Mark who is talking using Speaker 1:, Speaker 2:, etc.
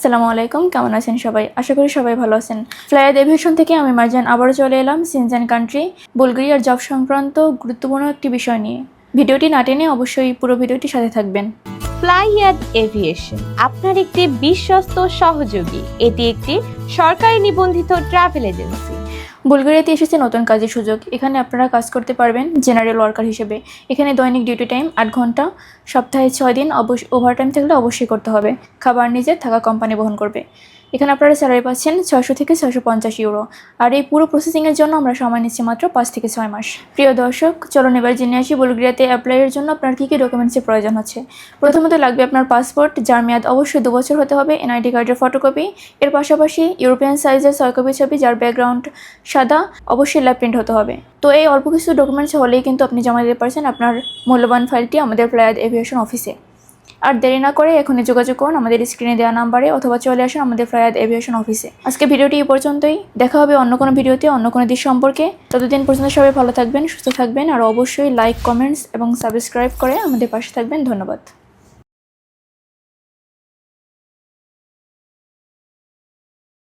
Speaker 1: আসসালামু আলাইকুম, কেমন আছেন সবাই? আশা করি সবাই ভালো আছেন। ফ্লাইয়াদ এভিয়েশন থেকে আমি মার্জান আবারও চলে এলাম সিনজান কান্ট্রি বুলগেরিয়ার জব সংক্রান্ত গুরুত্বপূর্ণ একটি বিষয় নিয়ে। ভিডিওটি না টেনে অবশ্যই পুরো ভিডিওটি সাথে থাকবেন।
Speaker 2: ফ্লাইয়াদ এভিয়েশন আপনার একটি বিশ্বস্ত সহযোগী। এটি একটি সরকারি নিবন্ধিত ট্রাভেল এজেন্সি।
Speaker 1: বুলগেরিয়াতে এসেছে নতুন কাজের সুযোগ। এখানে আপনারা কাজ করতে পারবেন জেনারেল ওয়ার্কার হিসেবে। এখানে দৈনিক ডিউটি টাইম 8 ঘন্টা, সপ্তাহে 6 দিন, ওভারটাইম থাকলে অবশ্যই করতে হবে। খাবার নিজের, থাকা কোম্পানি বহন করবে। এখানে আপনারা স্যালারি পাচ্ছেন 600 থেকে 650 ইউরো। আর এই পুরো প্রসেসিংয়ের জন্য আমরা সময় নিচ্ছি মাত্র 5 থেকে 6 মাস। প্রিয় দর্শক, চলুন এবার জেনে আসি বুলগেরিয়াতে অ্যাপ্লাইয়ের জন্য আপনার কী কী ডকুমেন্টসের প্রয়োজন হচ্ছে। প্রথমত লাগবে আপনার পাসপোর্ট, যার মেয়াদ অবশ্যই 2 বছর হতে হবে, এনআইডি কার্ডের ফটোকপি। এর পাশাপাশি ইউরোপিয়ান সাইজের 6 কপি ছবি, যার ব্যাকগ্রাউন্ড সাদা, অবশ্যই ল্যাব প্রিন্ট হতে হবে। তো এই অল্প কিছু ডকুমেন্টস হলেই কিন্তু আপনি জমা দিতে পারছেন আপনার মূল্যবান ফাইলটি আমাদের ফ্লাইয়াদ এভিয়েশন অফিসে। আর দেরি না করে এখনই যোগাযোগ করুন আমাদের স্ক্রিনে দেওয়া নাম্বারে, অথবা চলে আসুন আমাদের ফ্লাইয়াদ এভিয়েশন অফিসে। আজকে ভিডিওটি এই পর্যন্তই। দেখা হবে অন্য কোনো ভিডিওতে অন্য কোনো দিক সম্পর্কে। ততদিন পর্যন্ত সবাই ভালো থাকবেন, সুস্থ থাকবেন, আর অবশ্যই লাইক, কমেন্টস এবং সাবস্ক্রাইব করে আমাদের পাশে থাকবেন। ধন্যবাদ।